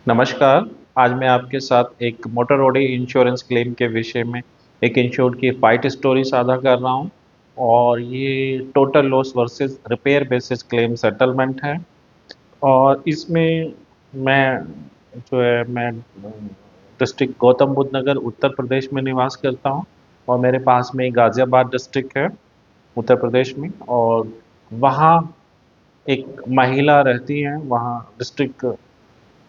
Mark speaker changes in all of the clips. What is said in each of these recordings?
Speaker 1: नमस्कार। आज मैं आपके साथ एक मोटर ओडी इंश्योरेंस क्लेम के विषय में एक इंश्योर्ड की फाइट स्टोरी साझा कर रहा हूं। और ये total loss versus repair basis claim settlement है। और इसमें मैं मैं डिस्ट्रिक्ट गौतम बुद्ध नगर उत्तर प्रदेश में निवास करता हूं। और मेरे पास में गाजियाबाद डिस्ट्रिक्ट है उत्तर प्रदेश में। और वहाँ एक महिला रहती हैं वहाँ डिस्ट्रिक्ट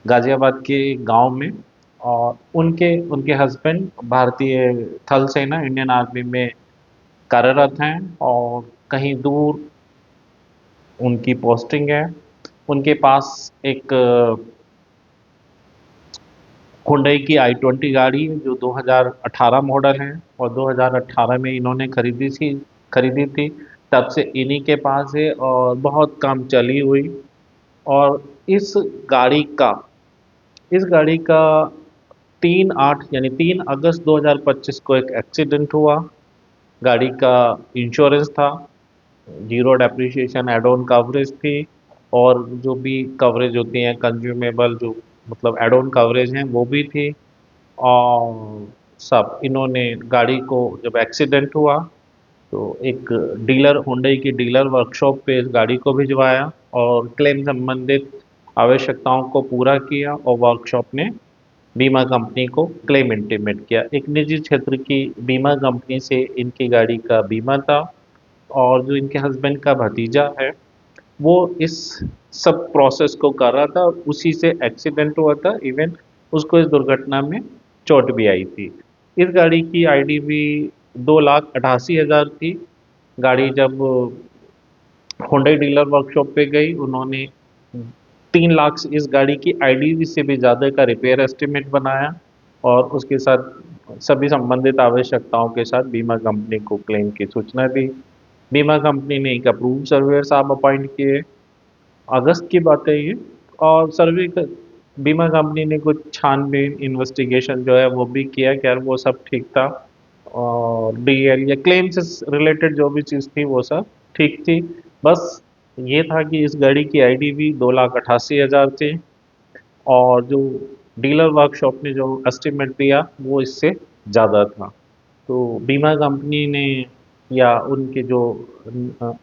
Speaker 1: गाजियाबाद के गांव में। और उनके उनके हस्बैंड भारतीय थल सेना इंडियन आर्मी में कार्यरत हैं। और कहीं दूर उनकी पोस्टिंग है। उनके पास एक हुंडई की i20 गाड़ी है जो 2018 मॉडल है। और 2018 में इन्होंने खरीदी थी। तब से इन्हीं के पास है और बहुत काम चली हुई। और इस गाड़ी का इस गाड़ी का 3/8 यानी 3 अगस्त 2025 को एक एक्सीडेंट हुआ। गाड़ी का इंश्योरेंस था, zero depreciation add on coverage थी। और जो भी कवरेज होती हैं कंज्यूमेबल जो मतलब एड ऑन कवरेज हैं वो भी थी। और सब इन्होंने गाड़ी को जब एक्सीडेंट हुआ तो एक डीलर हुंडई की डीलर वर्कशॉप पे इस गाड़ी को भिजवाया और क्लेम संबंधित आवश्यकताओं को पूरा किया। और वर्कशॉप ने बीमा कंपनी को क्लेम इंटीमेट किया। एक निजी क्षेत्र की बीमा कंपनी से इनकी गाड़ी का बीमा था। और जो इनके हस्बैंड का भतीजा है वो इस सब प्रोसेस को कर रहा था और उसी से एक्सीडेंट हुआ था। इवन उसको इस दुर्घटना में चोट भी आई थी। इस गाड़ी की आईडीवी 2,88,000 थी। गाड़ी जब हुंडई डीलर वर्कशॉप पे गई उन्होंने 3 लाख से इस गाड़ी की आईडीवी से भी ज़्यादा का रिपेयर एस्टिमेट बनाया। और उसके साथ सभी संबंधित आवश्यकताओं के साथ बीमा कंपनी को क्लेम की सूचना दी। बीमा कंपनी ने एक अप्रूव सर्वेयर साहब अपॉइंट किए। अगस्त की बात है ये। और बीमा कंपनी ने कुछ छानबीन इन्वेस्टिगेशन जो है वो भी किया कि यार वो सब ठीक था। और डीएल या क्लेम से रिलेटेड जो भी चीज़ थी वो सब ठीक थी। बस ये था कि इस गाड़ी की आईडीवी 2,88,000 थी। और जो डीलर वर्कशॉप ने जो एस्टिमेट दिया वो इससे ज़्यादा था। तो बीमा कंपनी ने या उनके जो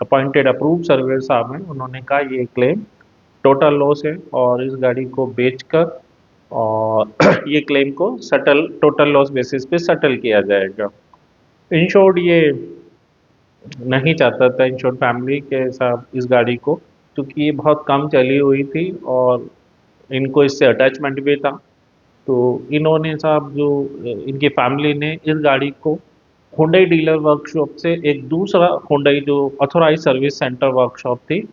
Speaker 1: अपॉइंटेड अप्रूव सर्वेयर साहब हैं उन्होंने कहा ये क्लेम टोटल लॉस है और इस गाड़ी को बेचकर और ये क्लेम को सेटल टोटल लॉस बेसिस पे सेटल किया जाएगा। इंश्योर्ड ये नहीं चाहता था, इंश्योर्ड फैमिली के साथ इस गाड़ी को, क्योंकि ये बहुत कम चली हुई थी और इनको इससे अटैचमेंट भी था। तो इन्होंने साहब जो इनकी फैमिली ने इस गाड़ी को हुंडई डीलर वर्कशॉप से एक दूसरा हुंडई जो ऑथोराइज सर्विस सेंटर वर्कशॉप थी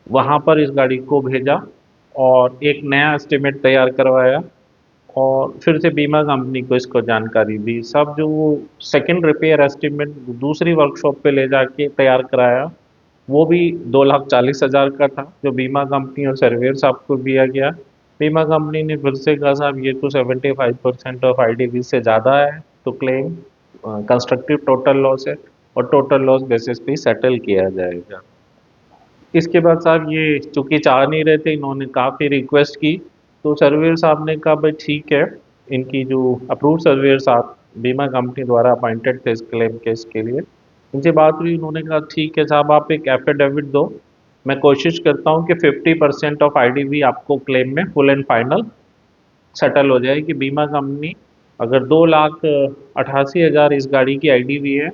Speaker 1: वहाँ पर इस गाड़ी को भेजा और एक नया एस्टिमेट तैयार करवाया। और फिर से बीमा कंपनी को इसको जानकारी दी। सब जो वो सेकंड रिपेयर एस्टिमेट दूसरी वर्कशॉप पे ले जाके तैयार कराया वो भी 2,40,000 का था जो बीमा कंपनी और सर्वेयर साहब को दिया गया। बीमा कंपनी ने फिर से कहा साहब ये तो 75% ऑफ आईडीवी से ज़्यादा है तो क्लेम कंस्ट्रक्टिव टोटल लॉस है और टोटल लॉस बेसिस पे सेटल किया जाएगा। इसके बाद साहब ये चूंकि चाह नहीं रहे थे इन्होंने काफ़ी रिक्वेस्ट की। तो सर्वेयर साहब ने कहा भाई ठीक है। इनकी जो अप्रूव सर्वेयर साहब बीमा कंपनी द्वारा अपॉइंटेड थे इस क्लेम केस के लिए, इनसे बात हुई। उन्होंने कहा ठीक है साहब आप एक एफिडेविट दो, मैं कोशिश करता हूँ कि 50% ऑफ आईडीवी आपको क्लेम में फुल एंड फाइनल सेटल हो जाए। कि बीमा कंपनी अगर 2,88,000 इस गाड़ी की आईडीवी है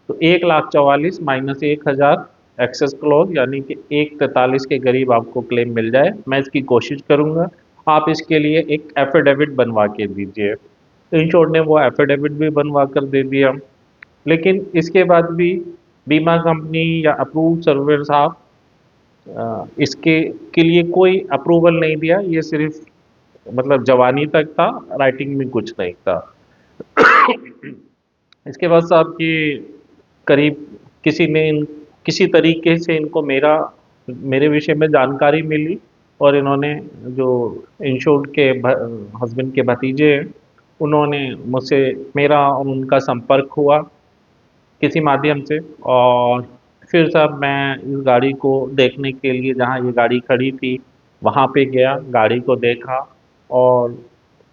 Speaker 1: तो 1,44,000 माइनस 1,000 एक्सेस क्लॉज यानी कि 1,43 के करीब आपको क्लेम मिल जाए। मैं इसकी कोशिश करूंगा, आप इसके लिए एक एफिडेविट बनवा के दीजिए। इंश्योर्ड ने वो एफिडेविट भी बनवा कर दे दिया। लेकिन इसके बाद भी बीमा कंपनी या अप्रूव सर्वेयर साहब इसके के लिए कोई अप्रूवल नहीं दिया। ये सिर्फ मतलब जवानी तक था, राइटिंग में कुछ नहीं था। इसके बाद साहब कि करीब किसी ने किसी तरीके से इनको मेरे विषय में जानकारी मिली। और इन्होंने जो इंश्योर्ड के हस्बैंड के भतीजे हैं उन्होंने मुझसे मेरा और उनका संपर्क हुआ किसी माध्यम से। और फिर साहब मैं इस गाड़ी को देखने के लिए जहाँ ये गाड़ी खड़ी थी वहाँ पे गया, गाड़ी को देखा। और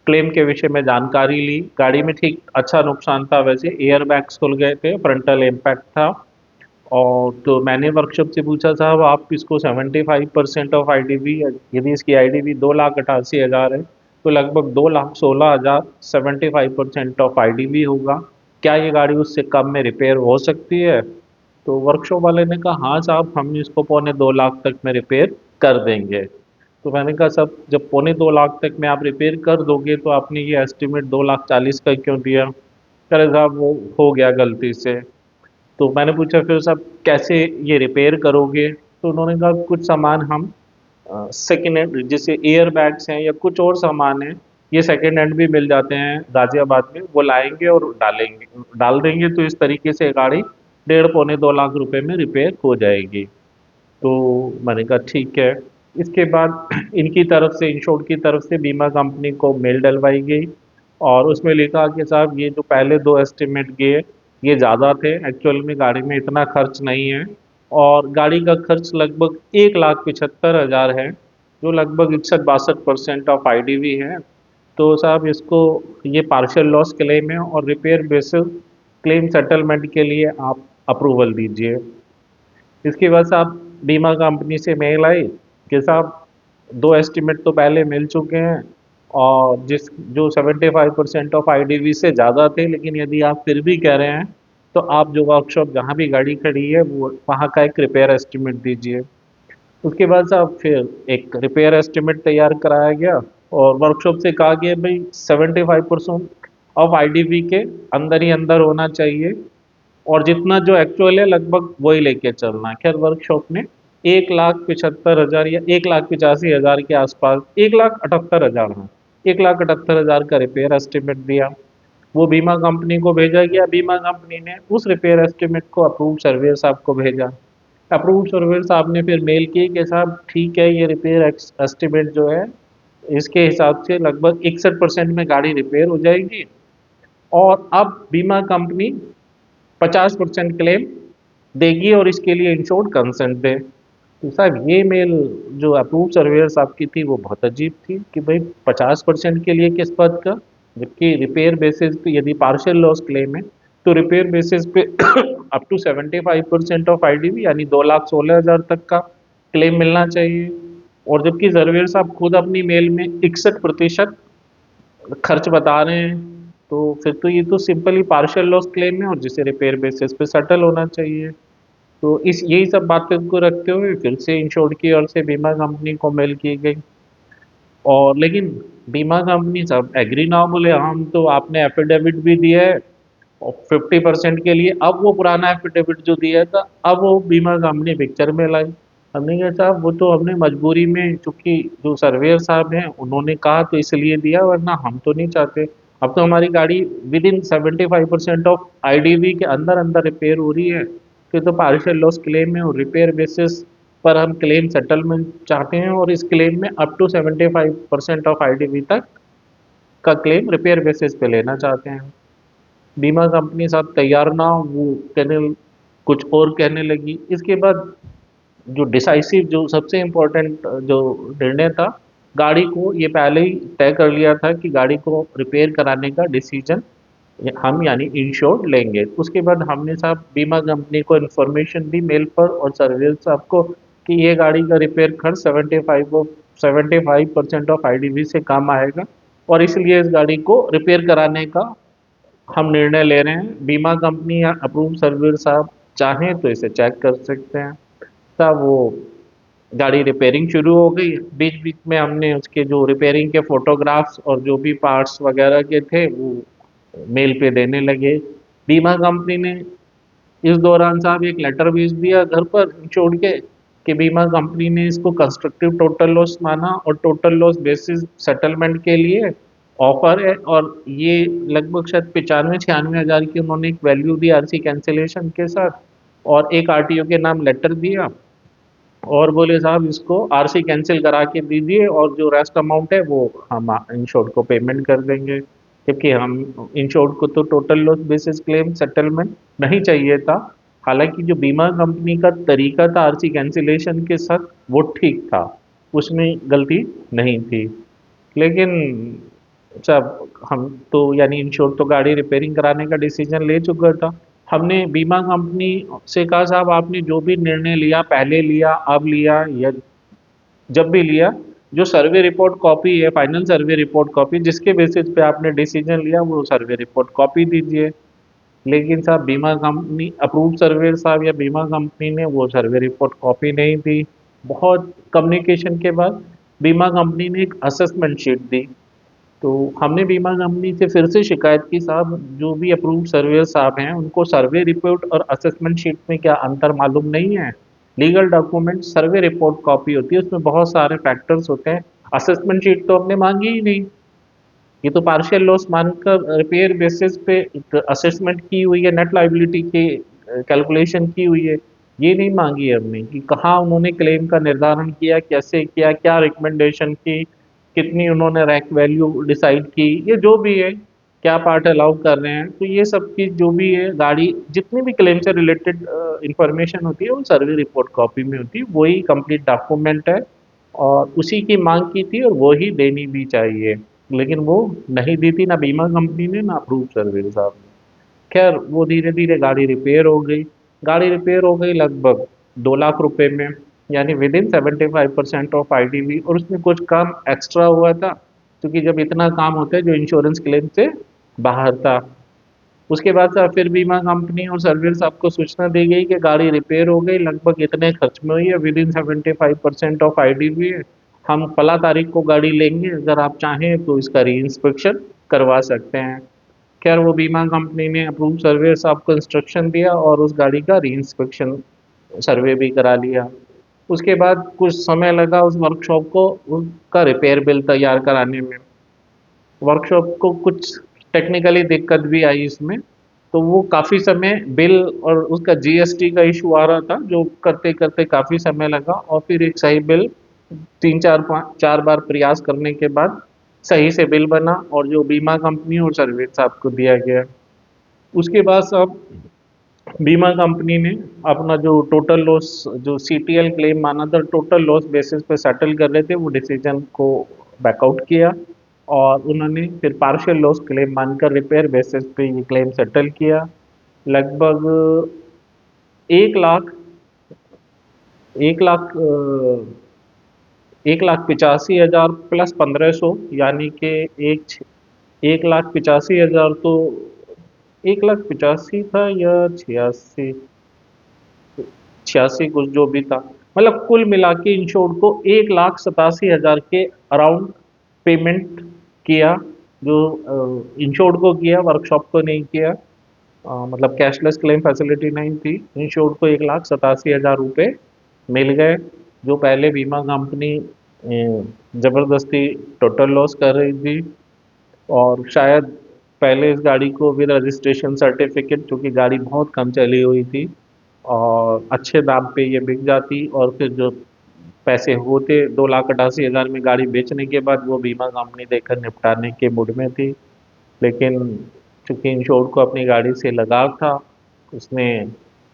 Speaker 1: क्लेम के विषय में जानकारी ली। गाड़ी में ठीक अच्छा नुकसान था वैसे, एयर बैग्स खुल गए थे, फ्रंटल इम्पैक्ट था। और तो मैंने वर्कशॉप से पूछा, साहब आप इसको 75% ऑफ आईडीवी, यदि इसकी आईडीवी 2,88,000 है तो लगभग 2,16,000 75% ऑफ आईडीवी होगा, क्या ये गाड़ी उससे कम में रिपेयर हो सकती है? तो वर्कशॉप वाले ने कहा हाँ साहब, हम इसको 2.25 लाख तक में रिपेयर कर देंगे। तो मैंने कहा सब, जब 2.25 लाख तक में आप रिपेयर कर दोगे तो आपने ये एस्टिमेट 2,40,000 का क्यों दिया? कह रहे साहब वो हो गया गलती से। तो मैंने पूछा फिर साहब कैसे ये रिपेयर करोगे? तो उन्होंने कहा कुछ सामान हम सेकेंड हैंड, जैसे एयर बैग्स हैं या कुछ और सामान है, ये सेकेंड हैंड भी मिल जाते हैं गाजियाबाद में, वो लाएंगे और डालेंगे, डाल देंगे, तो इस तरीके से गाड़ी 1.5 पौने 2 लाख रुपए में रिपेयर हो जाएगी। तो मैंने कहा ठीक है। इसके बाद इनकी तरफ से, इंश्योर्ड की तरफ से बीमा कंपनी को मेल डलवाई गई और उसमें लिखा कि साहब ये जो पहले दो एस्टिमेट गए ये ज़्यादा थे, एक्चुअल में गाड़ी में इतना खर्च नहीं है, और गाड़ी का खर्च लगभग 1,75,000 है, जो लगभग 61-62% ऑफ आईडीवी है। तो साहब इसको, ये पार्शियल लॉस क्लेम है और रिपेयर बेसिस क्लेम सेटलमेंट के लिए आप अप्रूवल दीजिए। इसके बाद साहब बीमा कंपनी से मेल आई कि साहब दो एस्टीमेट तो पहले मिल चुके हैं, और जिस जो 75% ऑफ आईडीवी से ज़्यादा थे, लेकिन यदि आप फिर भी कह रहे हैं तो आप जो वर्कशॉप जहाँ भी गाड़ी खड़ी है वो वहाँ का एक रिपेयर एस्टीमेट दीजिए। उसके बाद साहब फिर एक रिपेयर एस्टीमेट तैयार कराया गया और वर्कशॉप से कहा गया भाई 75% ऑफ आईडीवी के अंदर ही अंदर होना चाहिए, और जितना जो एक्चुअल है लगभग वही लेके चलना है। खैर वर्कशॉप ने 1,75,000 या 1,85,000 के आसपास, 1,78,000, हाँ 1,78,000 का रिपेयर एस्टिमेट दिया। वो बीमा कंपनी को भेजा गया, बीमा कंपनी ने उस रिपेयर एस्टिमेट को अप्रूव सर्वेयर साहब को भेजा। अप्रूव सर्वेयर साहब ने फिर मेल की कि साहब ठीक है, ये रिपेयर एस्टिमेट जो है इसके हिसाब से लगभग 61% में गाड़ी रिपेयर हो जाएगी, और अब बीमा कंपनी 50% क्लेम देगी और इसके लिए इंश्योर्ड कंसेंट दे। तो साहब ये मेल जो अप्रूव सर्वेयर साहब की थी वो बहुत अजीब थी कि भाई 50% के लिए किस पद का, जबकि रिपेयर बेसिस पे यदि पार्शियल लॉस क्लेम है तो रिपेयर बेसिस पे अप टू 75% ऑफ आईडीवी यानी 2,16,000 तक का क्लेम मिलना चाहिए। और जबकि सर्वेयर साहब खुद अपनी मेल में 61% खर्च बता रहे हैं, तो फिर तो ये तो सिंपल ही पार्शियल लॉस क्लेम है और जिसे रिपेयर बेसिस पे सेटल होना चाहिए। तो इस यही सब बातें को रखते हुए फिर से इंश्योर्ड की ओर से बीमा कंपनी को मेल की गई, और लेकिन बीमा कंपनी सब एग्री ना बोले, हम तो आपने एफिडेविट भी दिया है और 50% के लिए, अब वो पुराना एफिडेविट जो दिया था अब वो बीमा कंपनी पिक्चर में लाई। हमने कहा साहब वो तो हमने मजबूरी में, चूंकि जो सर्वेयर साहब हैं उन्होंने कहा तो इसलिए दिया, वरना हम तो नहीं चाहते। अब तो हमारी गाड़ी विद इन 75% ऑफ आईडीवी के अंदर अंदर रिपेयर हो रही है, फिर तो पार्शियल लॉस क्लेम है और रिपेयर बेसिस पर हम क्लेम सेटलमेंट चाहते हैं, और इस क्लेम में अप टू 75% ऑफ आईडीवी तक का क्लेम रिपेयर बेसिस पे लेना चाहते हैं। बीमा कंपनी साहब तैयार ना हो, वो कहने कुछ और कहने लगी। इसके बाद जो डिसाइसिव, जो सबसे इम्पोर्टेंट जो निर्णय था, गाड़ी को ये पहले ही तय कर लिया था कि गाड़ी को रिपेयर कराने का डिसीजन हम यानी इंश्योर्ड लेंगे। उसके बाद हमने साहब बीमा कंपनी को इन्फॉर्मेशन दी मेल पर और सर्विस साहब को कि ये गाड़ी का रिपेयर खर्च 75% ऑफ आईडीवी से कम आएगा, और इसलिए इस गाड़ी को रिपेयर कराने का हम निर्णय ले रहे हैं। बीमा कंपनी या अप्रूव सर्वियर साहब चाहें तो इसे चेक कर सकते हैं। तब वो गाड़ी रिपेयरिंग शुरू हो गई। बीच बीच में हमने उसके जो रिपेयरिंग के फोटोग्राफ्स और जो भी पार्ट्स वगैरह के थे वो मेल पे देने लगे। बीमा कंपनी ने इस दौरान साहब एक लेटर भेज दिया घर पर छोड़ के कि बीमा कंपनी ने इसको कंस्ट्रक्टिव टोटल लॉस माना और टोटल लॉस बेसिस सेटलमेंट के लिए ऑफर है, और ये लगभग शायद 95-96 हज़ार की उन्होंने एक वैल्यू दी आरसी कैंसिलेशन के साथ, और एक आरटीओ के नाम लेटर दिया, और बोले साहब इसको आरसी कैंसिल करा के दीजिए और जो रेस्ट अमाउंट है वो हम इंश्योर्ड को पेमेंट कर देंगे। क्योंकि हम इंश्योर्ड को तो total loss basis claim settlement नहीं चाहिए था। हालांकि जो बीमा कंपनी का तरीका था आरसी कैंसिलेशन के साथ वो ठीक था, उसमें गलती नहीं थी, लेकिन सब हम तो यानी इंश्योर तो गाड़ी रिपेयरिंग कराने का डिसीजन ले चुका था। हमने बीमा कंपनी से कहा साहब आपने जो भी निर्णय लिया, पहले लिया, अब लिया या जब भी लिया, जो सर्वे रिपोर्ट कॉपी है, फाइनल सर्वे रिपोर्ट कॉपी जिसके बेसिस पे आपने डिसीजन लिया, वो सर्वे रिपोर्ट कॉपी दीजिए। लेकिन साहब बीमा कंपनी अप्रूव सर्वेयर साहब या बीमा कंपनी ने वो सर्वे रिपोर्ट कॉपी नहीं दी। बहुत कम्युनिकेशन के बाद बीमा कंपनी ने एक असेसमेंट शीट दी। तो हमने बीमा कंपनी से फिर से शिकायत की साहब जो भी अप्रूव सर्वेयर साहब हैं उनको सर्वे रिपोर्ट और असेसमेंट शीट में क्या अंतर मालूम नहीं है। Legal document survey report copy होती है, उसमें बहुत सारे फैक्टर्स होते हैं। असेसमेंट शीट तो हमने मांगी ही नहीं। ये तो पार्शियल लॉस मानकर रिपेयर बेसिस पे असेसमेंट की हुई है, नेट लाइबिलिटी की कैलकुलेशन की हुई है। ये नहीं मांगी है हमने कि कहाँ उन्होंने क्लेम का निर्धारण किया, कैसे किया, क्या रिकमेंडेशन की, कितनी उन्होंने रैक वैल्यू डिसाइड की, ये जो भी है, क्या पार्ट अलाउ कर रहे हैं। तो ये सब चीज़ जो भी है गाड़ी जितनी भी क्लेम से रिलेटेड इंफॉर्मेशन होती है वो सर्वे रिपोर्ट कॉपी में होती है, वही कंप्लीट डॉक्यूमेंट है। और उसी की मांग की थी और वो ही देनी भी चाहिए। लेकिन वो नहीं दी थी ना बीमा कंपनी ने ना अप्रूव सर्वे साहब ने। खैर वो धीरे धीरे गाड़ी रिपेयर हो गई। गाड़ी रिपेयर हो गई लगभग 2 लाख रुपए में, यानी विद इन 75% ऑफ आईडीवी, और उसमें कुछ काम एक्स्ट्रा हुआ था क्योंकि जब इतना काम होता है जो इंश्योरेंस क्लेम से बाहर था। उसके बाद से फिर बीमा कंपनी और सर्वियर साहब को सूचना दी गई कि गाड़ी रिपेयर हो गई, लगभग इतने खर्च में हुई है, विद इन 75% ऑफ आईडीवी है, हम फला तारीख को गाड़ी लेंगे, अगर आप चाहें तो इसका री इंस्पेक्शन करवा सकते हैं। खैर वो बीमा कंपनी ने अप्रूव सर्वेयर साहब को इंस्ट्रक्शन दिया और उस गाड़ी का री इंस्पेक्शन सर्वे भी करा लिया। उसके बाद कुछ समय लगा उस वर्कशॉप को उसका रिपेयर बिल तैयार कराने में। वर्कशॉप को कुछ टेक्निकली दिक्कत भी आई इसमें, तो वो काफ़ी समय बिल और उसका जीएसटी का इशू आ रहा था जो करते करते काफ़ी समय लगा, और फिर एक सही बिल 3 4 5 4 बार प्रयास करने के बाद सही से बिल बना और जो बीमा कंपनी और सर्विस साहब को दिया गया। उसके बाद साहब बीमा कंपनी ने अपना जो टोटल लॉस, जो सीटीएल क्लेम माना था टोटल लॉस बेसिस पे सेटल कर रहे थे, वो डिसीजन को बैकआउट किया और उन्होंने फिर पार्शियल लॉस क्लेम मानकर रिपेयर बेसिस पे ये क्लेम सेटल किया। लगभग 1 लाख 1 लाख 1,85,000 प्लस 1,500, यानी कि 1,85,000 तो 1,85,000 था या 86 कुछ जो भी था, मतलब कुल मिला के इंश्योर्ड को 1,87,000 के अराउंड पेमेंट किया, जो इंश्योर्ड को किया, वर्कशॉप को नहीं किया। मतलब कैशलेस क्लेम फैसिलिटी नहीं थी। इंश्योर्ड को 1,87,000 रुपये मिल गए, जो पहले बीमा कंपनी ज़बरदस्ती टोटल लॉस कर रही थी। और शायद पहले इस गाड़ी को विद रजिस्ट्रेशन सर्टिफिकेट, क्योंकि गाड़ी बहुत कम चली हुई थी और अच्छे दाम पे ये बिक जाती, और फिर जो पैसे होते 2,88,000 में गाड़ी बेचने के बाद वो बीमा कंपनी देकर निपटाने के मूड में थी। लेकिन चूंकि इंश्योर को अपनी गाड़ी से लगाव था, उसने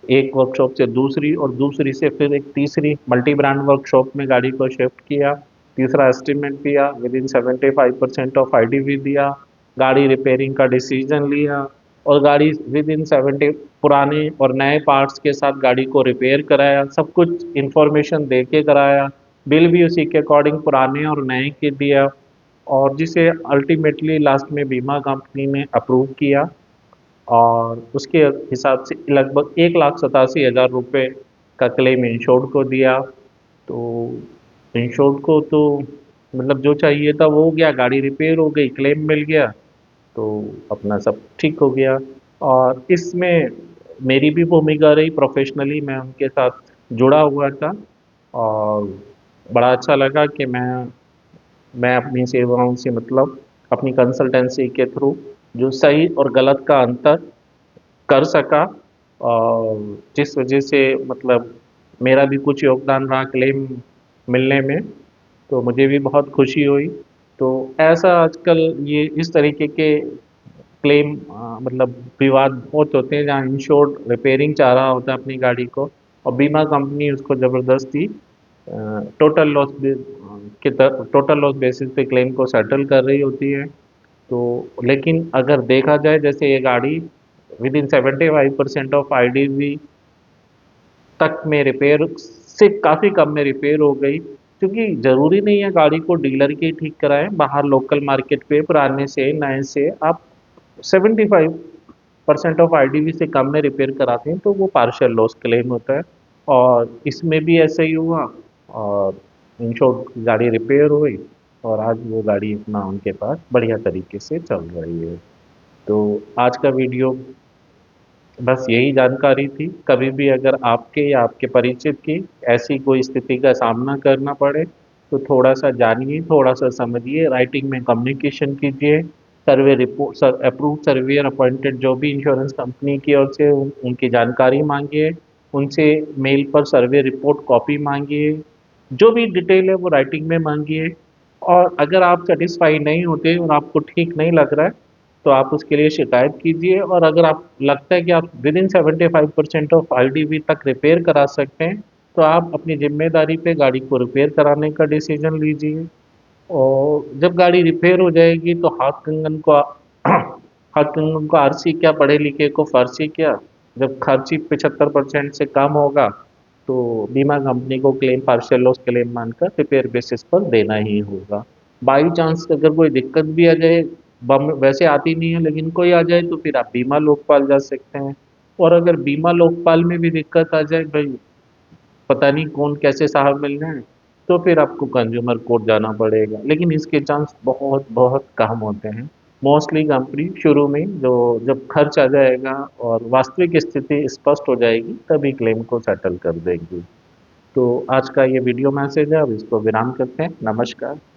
Speaker 1: एक वर्कशॉप से दूसरी और दूसरी से फिर एक तीसरी मल्टी ब्रांड वर्कशॉप में गाड़ी को शिफ्ट किया। तीसरा एस्टिमेट दिया, विद इन 75% ऑफ आईडीवी दिया, गाड़ी रिपेयरिंग का डिसीजन लिया और गाड़ी विद इन 70 पुराने और नए पार्ट्स के साथ गाड़ी को रिपेयर कराया। सब कुछ इंफॉर्मेशन दे के कराया, बिल भी उसी के अकॉर्डिंग पुराने और नए के दिया, और जिसे अल्टीमेटली लास्ट में बीमा कंपनी ने अप्रूव किया और उसके हिसाब से लगभग 1,87,000 रुपये का क्लेम इंश्योर्ड को दिया। तो इंश्योर्ड को तो मतलब जो चाहिए था वो हो गया, गाड़ी रिपेयर हो गई, क्लेम मिल गया, तो अपना सब ठीक हो गया। और इसमें मेरी भी भूमिका रही, प्रोफेशनली मैं उनके साथ जुड़ा हुआ था और बड़ा अच्छा लगा कि मैं अपनी सेवाओं से मतलब अपनी कंसल्टेंसी के थ्रू जो सही और गलत का अंतर कर सका, और जिस वजह से मतलब मेरा भी कुछ योगदान रहा क्लेम मिलने में, तो मुझे भी बहुत खुशी हुई। तो ऐसा आजकल ये इस तरीके के क्लेम मतलब विवाद बहुत होते हैं जहाँ इंश्योर्ड रिपेयरिंग चाह रहा होता है अपनी गाड़ी को और बीमा कंपनी उसको ज़बरदस्ती टोटल लॉस कि टोटल लॉस बेसिस पे क्लेम को सेटल कर रही होती है। तो लेकिन अगर देखा जाए, जैसे ये गाड़ी विद इन 75% ऑफ आईडीवी तक में रिपेयर से काफ़ी कम में रिपेयर हो गई, क्योंकि ज़रूरी नहीं है गाड़ी को डीलर के ही ठीक कराएं, बाहर लोकल मार्केट पे पुराने से नए से आप 75% ऑफ आईडीवी से कम में रिपेयर कराते हैं तो वो पार्शियल लॉस क्लेम होता है। और इसमें भी ऐसा ही हुआ, और इंश्योर गाड़ी रिपेयर हुई, और आज वो गाड़ी अपना उनके पास बढ़िया तरीके से चल रही है। तो आज का वीडियो बस यही जानकारी थी। कभी भी अगर आपके या आपके परिचित की ऐसी कोई स्थिति का सामना करना पड़े तो थोड़ा सा जानिए, थोड़ा सा समझिए, राइटिंग में कम्युनिकेशन कीजिए। Survey report approve surveyor appointed जो भी इंश्योरेंस कंपनी की ओर से उनकी जानकारी मांगिए, उनसे मेल पर सर्वे रिपोर्ट कॉपी मांगिए, जो भी डिटेल है वो राइटिंग में मांगिए। और अगर आप सेटिस्फाई नहीं होते और आपको ठीक नहीं लग रहा है तो आप उसके लिए शिकायत कीजिए। और अगर आप लगता है कि आप विद इन 75% ऑफ आईडीवी तक रिपेयर करा सकते हैं तो आप अपनी जिम्मेदारी पे गाड़ी को रिपेयर कराने का डिसीजन लीजिए। और जब गाड़ी रिपेयर हो जाएगी तो हाथ कंगन को हाथ कंगन को आरसी क्या, पढ़े लिखे को फारसी क्या। जब खर्ची 75% से कम होगा तो बीमा कंपनी को क्लेम पार्शियल लॉस क्लेम मानकर रिपेयर बेसिस पर देना ही होगा। बाई चांस अगर कोई दिक्कत भी आ जाए, बम वैसे आती नहीं है लेकिन कोई आ जाए, तो फिर आप बीमा लोकपाल जा सकते हैं। और अगर बीमा लोकपाल में भी दिक्कत आ जाए भाई, पता नहीं कौन कैसे साहब मिल रहे हैं, तो फिर आपको कंज्यूमर कोर्ट जाना पड़ेगा, लेकिन इसके चांस बहुत बहुत कम होते हैं। मोस्टली कंपनी शुरू में जो जब खर्च आ जाएगा और वास्तविक स्थिति स्पष्ट हो जाएगी तभी क्लेम को सेटल कर देंगी। तो आज का ये वीडियो मैसेज है, अब इसको विराम करते हैं। नमस्कार।